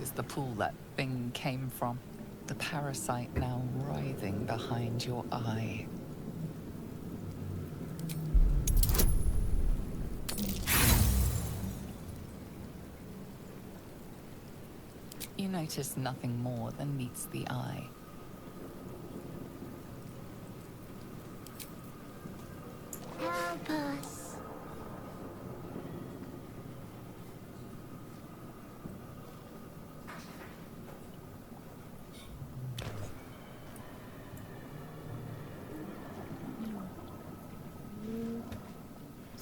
is the pool that thing came from. The parasite now writhing behind your eye. You notice nothing more than meets the eye. Help us.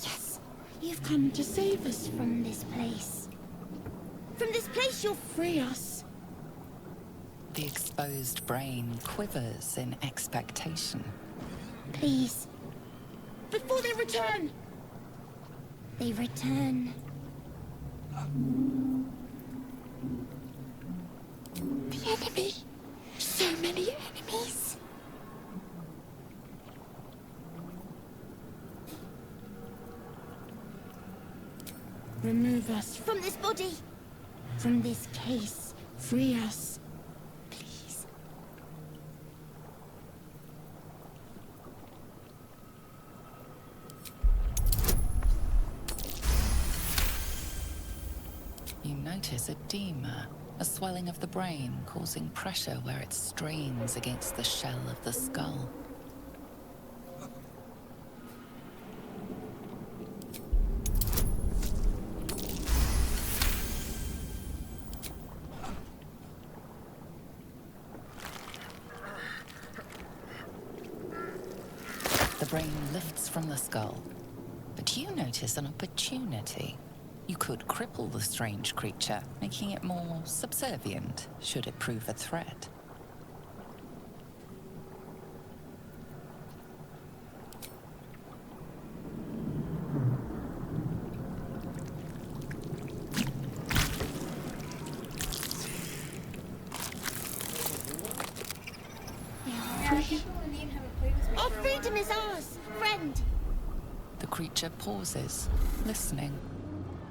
Yes, you've come to save us from this place. From this place you'll free us. The exposed brain quivers in expectation. Please. Before they return! They return. The enemy! So many enemies! Remove us from this body! From this case. Free us. Please. You notice edema, a swelling of the brain causing pressure where it strains against the shell of the skull. The brain lifts from the skull, but you notice an opportunity. You could cripple the strange creature, making it more subservient, should it prove a threat. Free. Our freedom is ours, friend. The creature pauses, listening.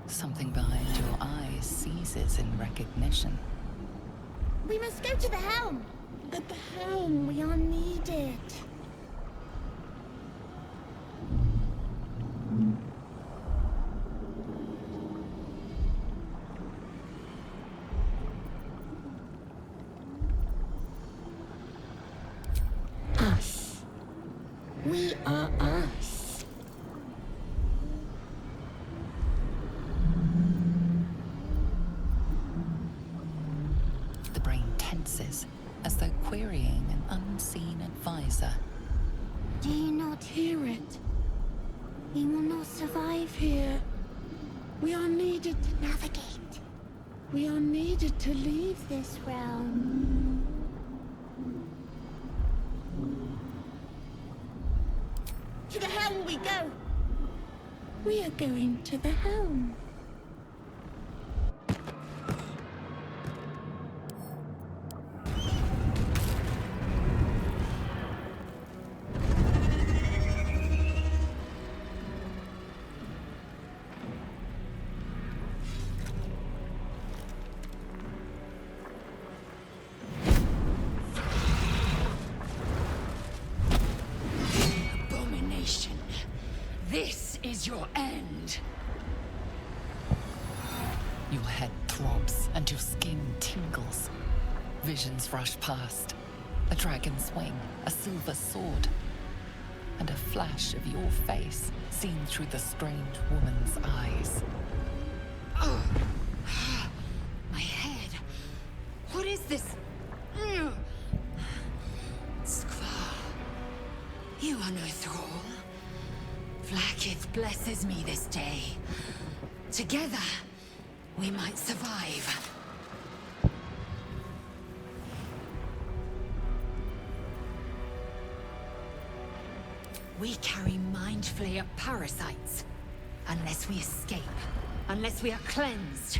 Something behind your eyes seizes in recognition. We must go to the helm. At the helm, we are needed. Us. We are us. The brain tenses, as though querying an unseen advisor. Do you not hear it? We will not survive here. We are needed to navigate. We are needed to leave this realm. To the helm we go! We are going to the helm. Abomination. This is your end. Your head throbs and your skin tingles. Visions rush past. A dragon's wing, a silver sword, and a flash of your face seen through the strange woman's eyes. Oh. My head. What is this? Skvar. You are no thrall. Vlaakith blesses me this day. Together, we might survive. We carry mind flayer parasites. Unless we escape, unless we are cleansed,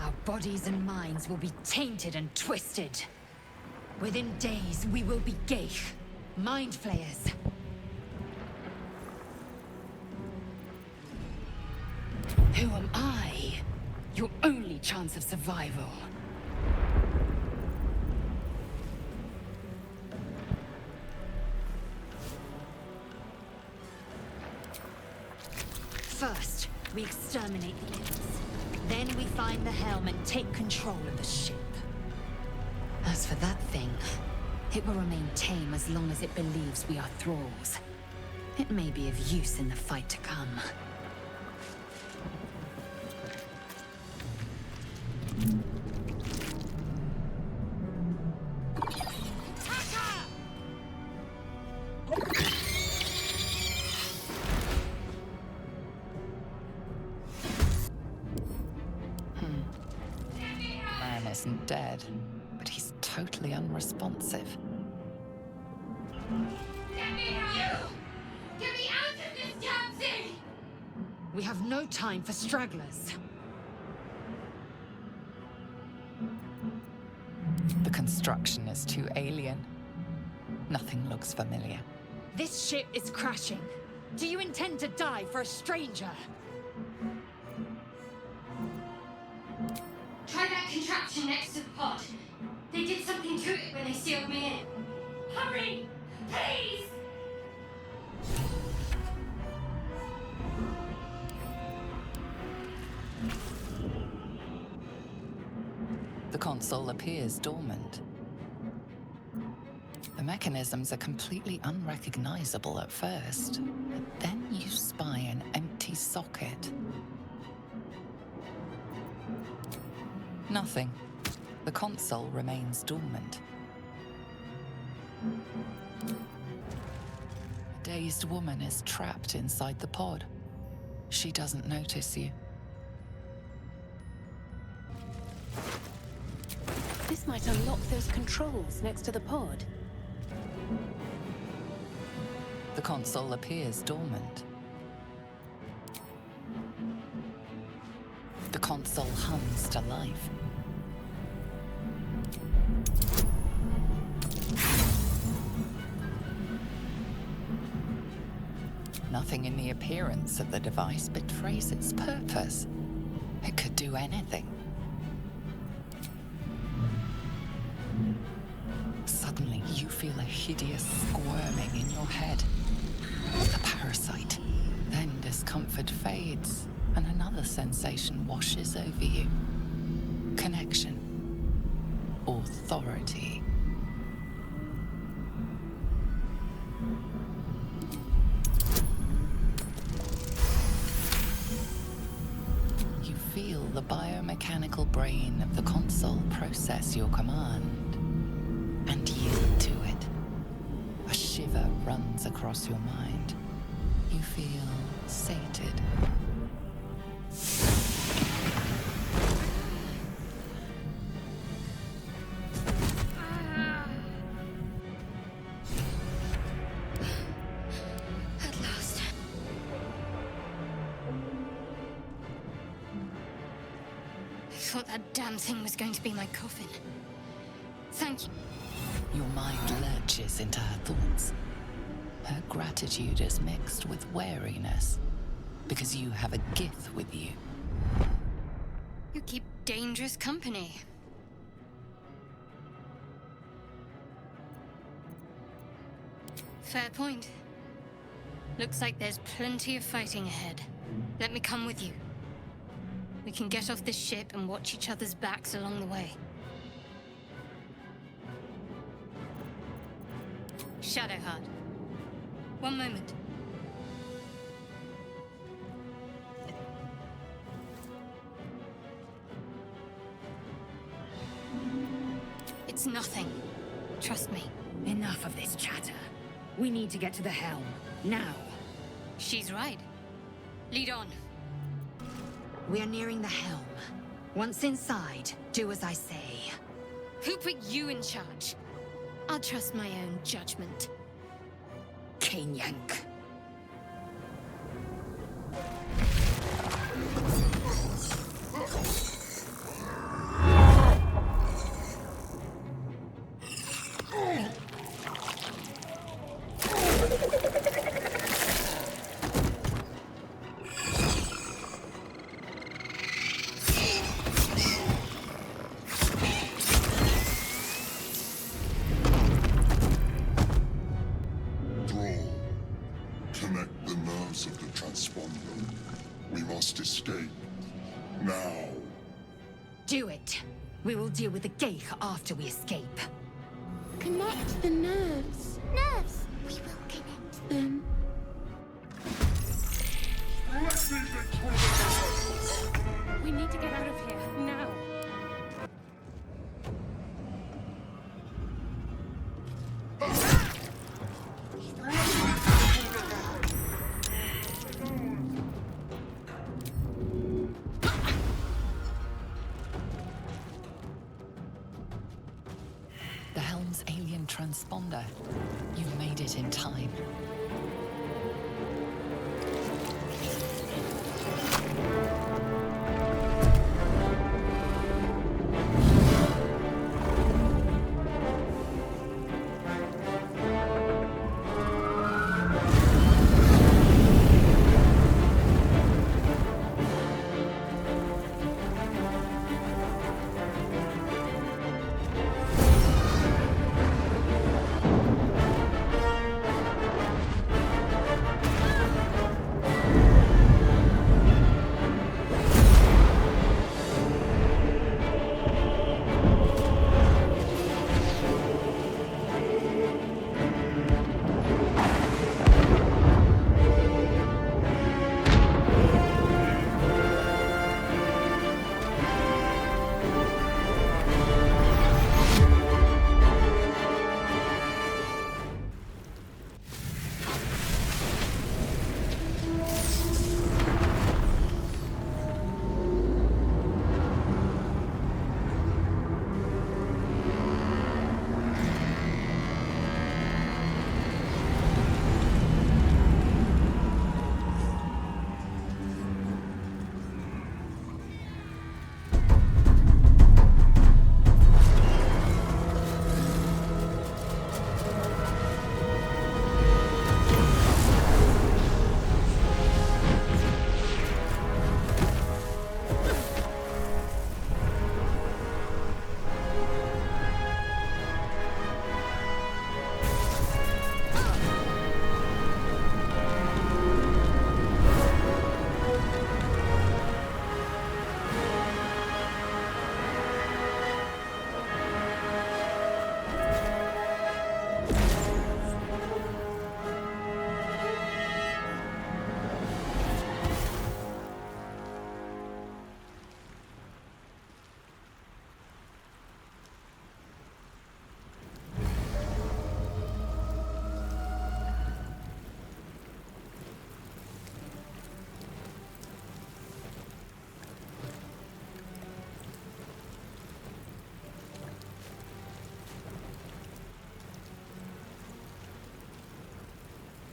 our bodies and minds will be tainted and twisted. Within days, we will be Geich, mind flayers. Who am I? Your only chance of survival. First, we exterminate the imps. Then we find the helm and take control of the ship. As for that thing, it will remain tame as long as it believes we are thralls. It may be of use in the fight to come. Man isn't dead, but he's totally unresponsive. Let me out! Get me out of this damn thing! We have no time for stragglers. The construction is too alien. Nothing looks familiar. This ship is crashing. Do you intend to die for a stranger? Try that contraption next to the pod. They did something to it when they sealed me in. Hurry! Please! The console appears dormant. The mechanisms are completely unrecognizable at first, but then you spy an empty socket. Nothing. The console remains dormant. A dazed woman is trapped inside the pod. She doesn't notice you. This might unlock those controls next to the pod. The console appears dormant. The console hums to life. Nothing in the appearance of the device betrays its purpose. It could do anything. Suddenly, you feel a hideous squirming in your head. A parasite. Then discomfort fades, and another sensation washes over you. Connection. Authority. You feel the biomechanical brain of the console process your command and yield to it. A shiver runs across your mind. You feel sated. At last. I thought that damn thing was going to be my coffin. Thank you. Your mind lurches into her thoughts. Her gratitude is mixed with wariness, because you have a Gith with you. You keep dangerous company. Fair point. Looks like there's plenty of fighting ahead. Let me come with you. We can get off this ship and watch each other's backs along the way. Shadowheart. One moment. It's nothing. Trust me. Enough of this chatter. We need to get to the helm. Now. She's right. Lead on. We are nearing the helm. Once inside, do as I say. Who put you in charge? I'll trust my own judgment. Yank. Connect the nerves of the transponder. We must escape. Now. Do it. We will deal with the Geich after we escape. Connect the nerves. Nerves! We will connect them. We need to get out of here, now. The helm's alien transponder. You made it in time.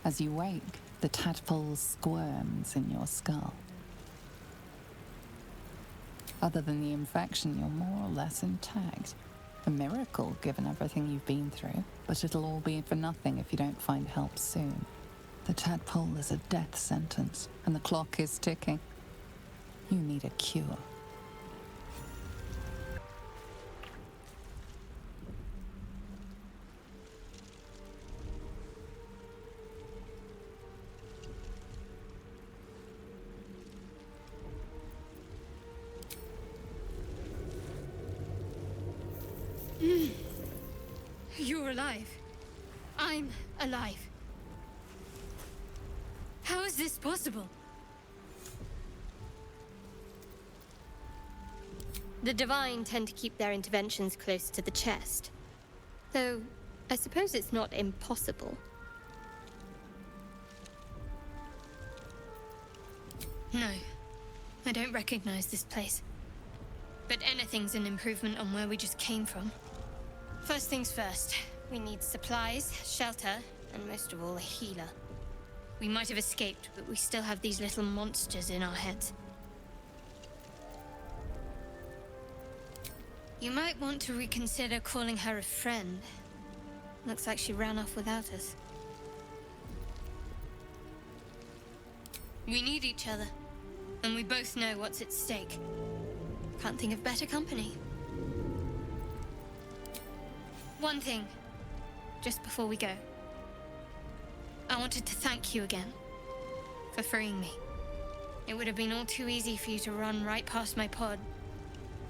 As you wake, the tadpole squirms in your skull. Other than the infection, you're more or less intact. A miracle, given everything you've been through, but it'll all be for nothing if you don't find help soon. The tadpole is a death sentence, and the clock is ticking. You need a cure. You're alive. I'm alive. How is this possible? The Divine tend to keep their interventions close to the chest. Though, I suppose it's not impossible. No, I don't recognize this place. But anything's an improvement on where we just came from. First things first, we need supplies, shelter, and most of all, a healer. We might have escaped, but we still have these little monsters in our heads. You might want to reconsider calling her a friend. Looks like she ran off without us. We need each other, and we both know what's at stake. Can't think of better company. One thing, just before we go. I wanted to thank you again for freeing me. It would have been all too easy for you to run right past my pod.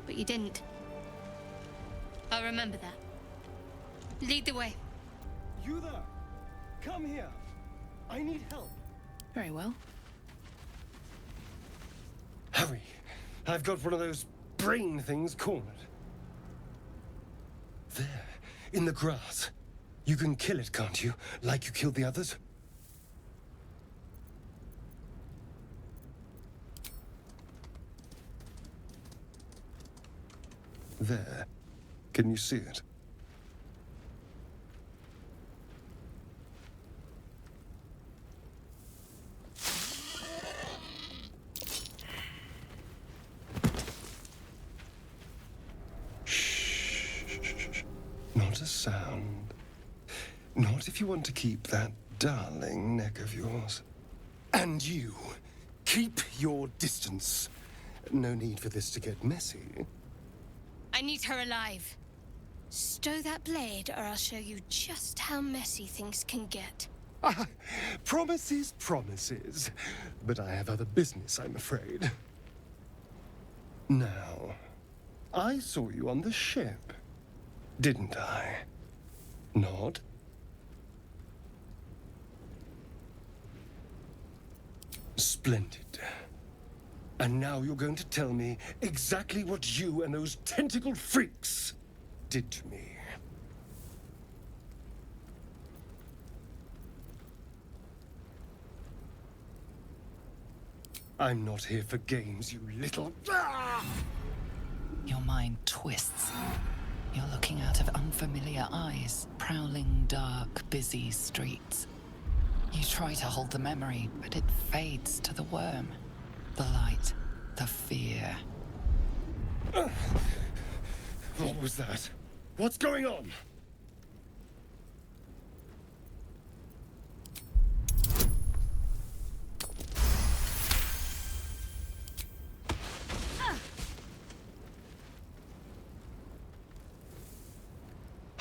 But you didn't. I'll remember that. Lead the way. You there! Come here! I need help. Very well. Hurry! I've got one of those brain things cornered. There, in the grass. You can kill it, can't you? Like you killed the others? There. Can you see it? Shh. Not a sound. Not if you want to keep that darling neck of yours. And you, keep your distance. No need for this to get messy. I need her alive. Stow that blade, or I'll show you just how messy things can get. Promises, promises. But I have other business, I'm afraid. Now, I saw you on the ship, didn't I? Nod? Splendid. And now you're going to tell me exactly what you and those tentacled freaks did to me. I'm not here for games, you little... Your mind twists. You're looking out of unfamiliar eyes, prowling dark, busy streets. You try to hold the memory, but it fades to the worm. The light, the fear. What was that? What's going on?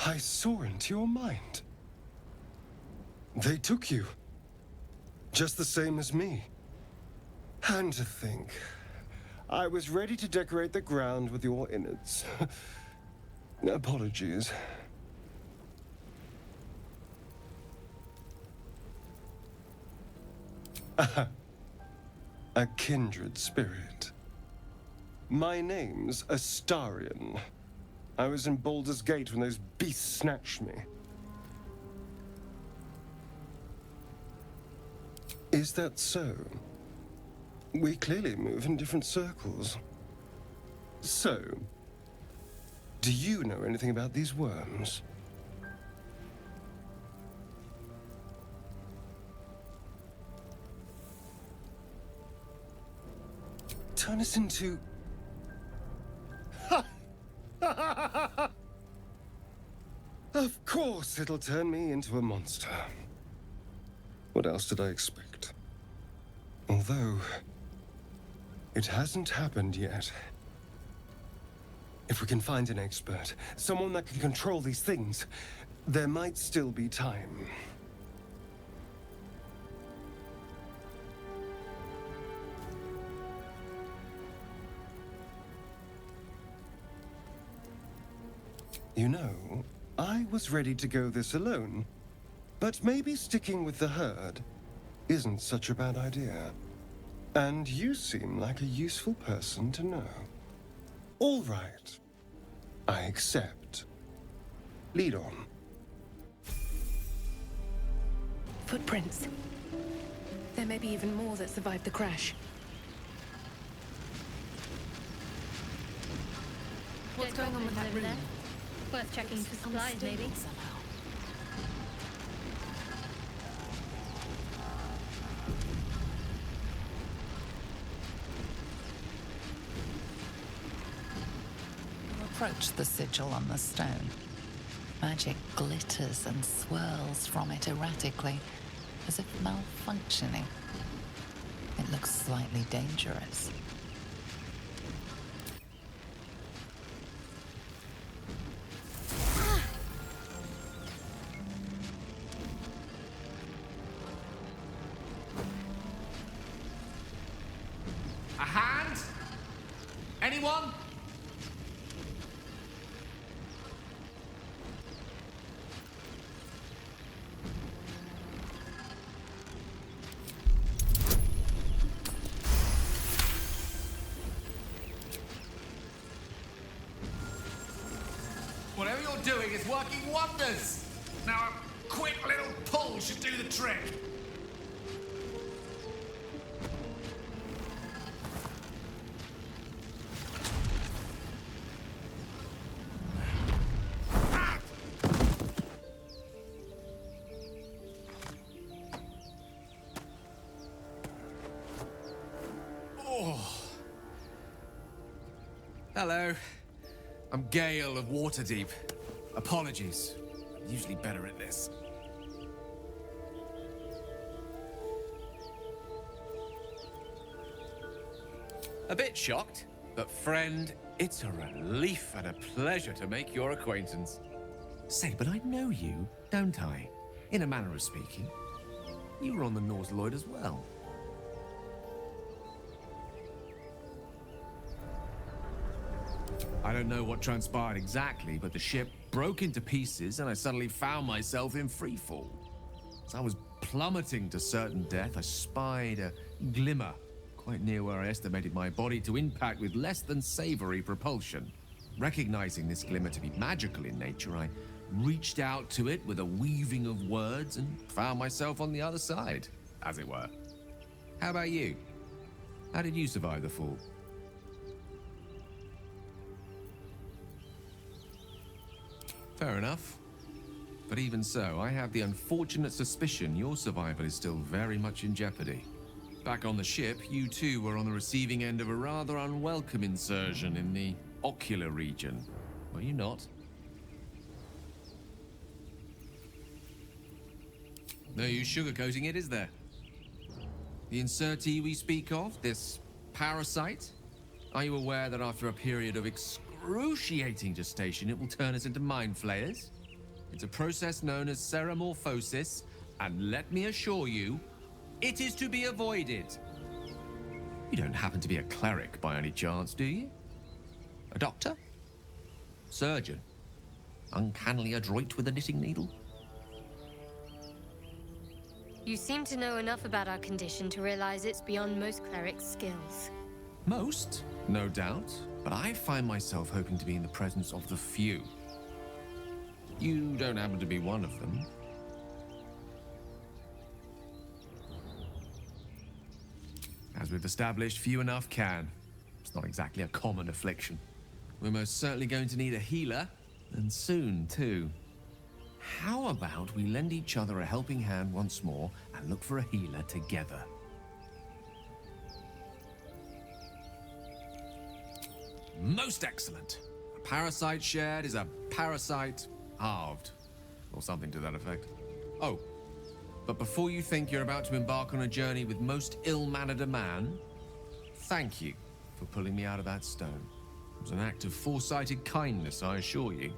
I saw into your mind. They took you. Just the same as me. And to think, I was ready to decorate the ground with your innards. Apologies. A kindred spirit. My name's Astarion. I was in Baldur's Gate when those beasts snatched me. Is that so? We clearly move in different circles. So, do you know anything about these worms? Turn us into... Of course it'll turn me into a monster. What else did I expect? Although, it hasn't happened yet. If we can find an expert, someone that can control these things, there might still be time. You know, I was ready to go this alone, but maybe sticking with the herd isn't such a bad idea. And you seem like a useful person to know. All right. I accept. Lead on. Footprints. There may be even more that survived the crash. What's going on with that room? Worth checking for supplies, maybe. Approach the sigil on the stone. Magic glitters and swirls from it erratically, as if malfunctioning. It looks slightly dangerous. anyone? Whatever you're doing is working wonders. Now a quick little pull should do the trick. Hello. I'm Gale of Waterdeep. Apologies. I'm usually better at this. A bit shocked, but friend, it's a relief and a pleasure to make your acquaintance. Say, but I know you, don't I? In a manner of speaking. You were on the Norse Lloyd as well. I don't know what transpired exactly, but the ship broke into pieces and I suddenly found myself in freefall. As I was plummeting to certain death, I spied a glimmer quite near where I estimated my body to impact with less than savory propulsion. Recognizing this glimmer to be magical in nature, I reached out to it with a weaving of words and found myself on the other side, as it were. How about you? How did you survive the fall? Fair enough. But even so, I have the unfortunate suspicion your survival is still very much in jeopardy. Back on the ship, you too were on the receiving end of a rather unwelcome insertion in the ocular region, were you not? No use sugarcoating it, is there? The insertee we speak of, this parasite, are you aware that after a period of excruciating gestation, it will turn us into mind flayers? It's a process known as ceramorphosis, and let me assure you, it is to be avoided. You don't happen to be a cleric by any chance, do you? A doctor? Surgeon? Uncannily adroit with a knitting needle? You seem to know enough about our condition to realize it's beyond most clerics' skills. Most, no doubt, but I find myself hoping to be in the presence of the few. You don't happen to be one of them. As we've established, few enough can. It's not exactly a common affliction. We're most certainly going to need a healer, and soon, too. How about we lend each other a helping hand once more and look for a healer together? Most excellent. A parasite shared is a parasite halved, or something to that effect. Oh, but before you think you're about to embark on a journey with most ill-mannered a man, thank you for pulling me out of that stone. It was an act of foresighted kindness, I assure you.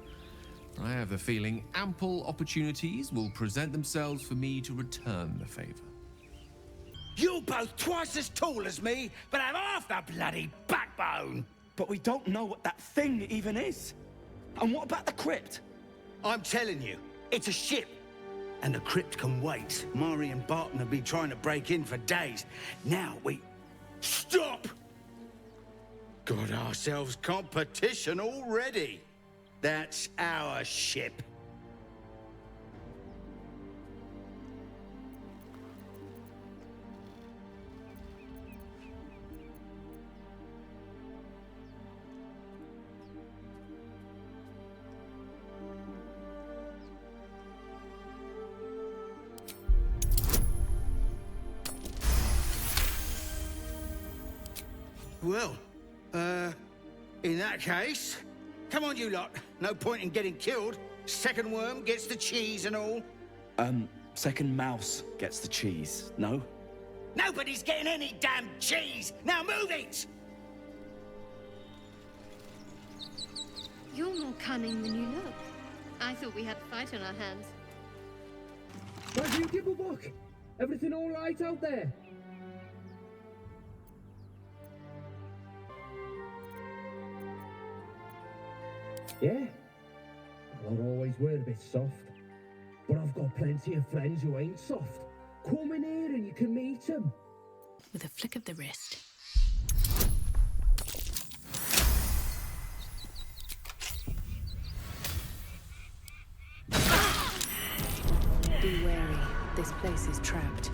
I have the feeling ample opportunities will present themselves for me to return the favor. You're both twice as tall as me, but have half the bloody backbone! But we don't know what that thing even is. And what about the crypt? I'm telling you, it's a ship. And the crypt can wait. Mari and Barton have been trying to break in for days. Now we... Stop! Got ourselves competition already. That's our ship. Well, in that case, come on you lot. No point in getting killed. Second worm gets the cheese and all. Second mouse gets the cheese, no? Nobody's getting any damn cheese! Now move it! You're more cunning than you look. I thought we had a fight on our hands. Why do you give a book? Everything all right out there? Yeah? Well, I always were a bit soft. But I've got plenty of friends who ain't soft. Come in here and you can meet them. With a flick of the wrist. Be wary. This place is trapped.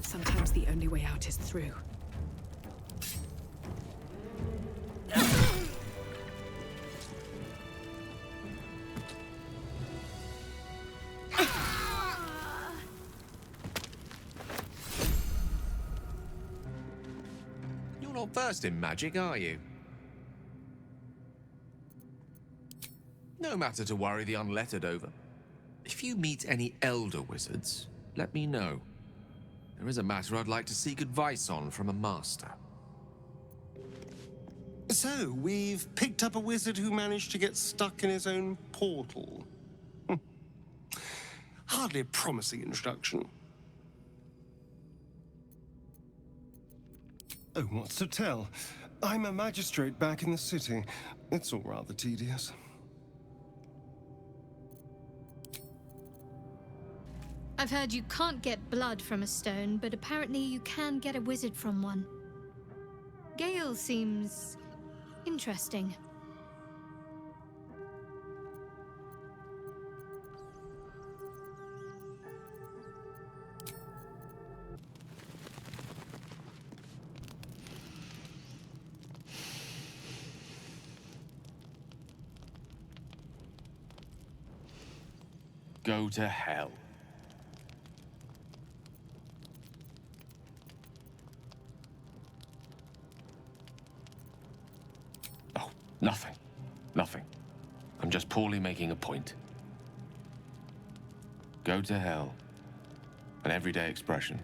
Sometimes the only way out is through. You're not versed in magic, are you? No matter to worry the unlettered over. If you meet any elder wizards, let me know. There is a matter I'd like to seek advice on from a master. So, we've picked up a wizard who managed to get stuck in his own portal. Hardly a promising introduction. Oh, what's to tell? I'm a magistrate back in the city. It's all rather tedious. I've heard you can't get blood from a stone, but apparently you can get a wizard from one. Gale seems interesting. Go to hell. Oh, nothing. Nothing. I'm just poorly making a point. Go to hell. An everyday expression.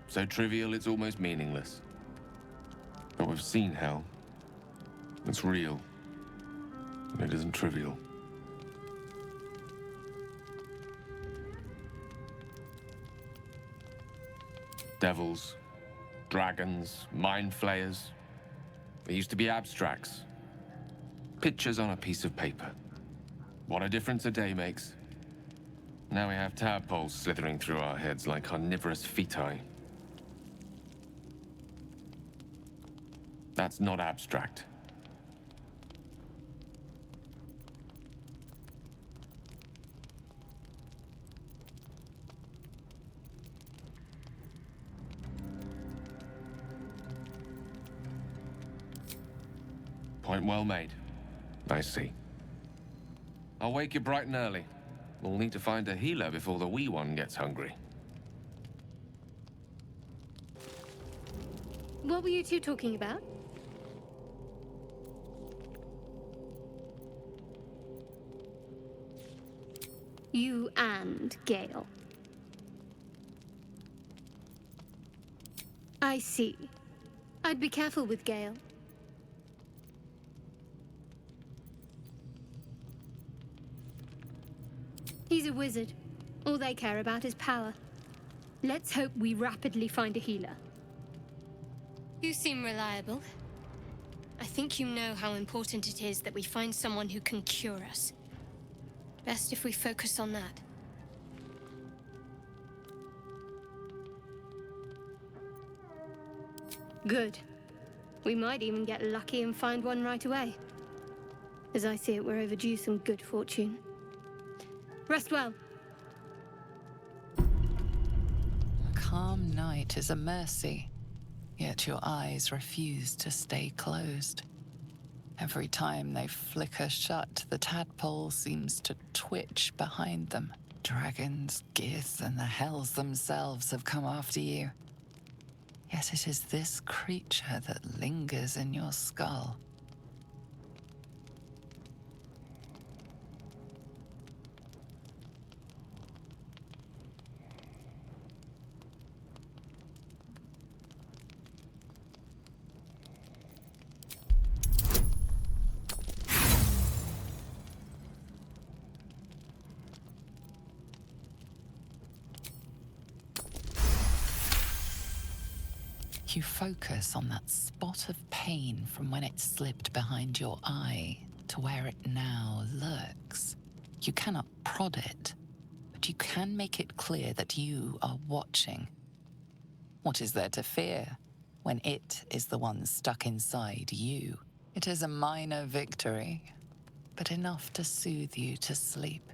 So trivial it's almost meaningless. But we've seen hell. It's real. And it isn't trivial. Devils, dragons, mind flayers. They used to be abstracts. Pictures on a piece of paper. What a difference a day makes. Now we have tadpoles slithering through our heads like carnivorous feti. That's not abstract. Point well made. I see. I'll wake you bright and early. We'll need to find a healer before the wee one gets hungry. What were you two talking about? You and Gale. I see. I'd be careful with Gale. He's a wizard. All they care about is power. Let's hope we rapidly find a healer. You seem reliable. I think you know how important it is that we find someone who can cure us. Best if we focus on that. Good. We might even get lucky and find one right away. As I see it, we're overdue some good fortune. Rest well. A calm night is a mercy, yet your eyes refuse to stay closed. Every time they flicker shut, the tadpole seems to twitch behind them. Dragons, geese, and the hells themselves have come after you. Yet it is this creature that lingers in your skull. You focus on that spot of pain from when it slipped behind your eye to where it now lurks. You cannot prod it, but you can make it clear that you are watching. What is there to fear when it is the one stuck inside you? It is a minor victory, but enough to soothe you to sleep.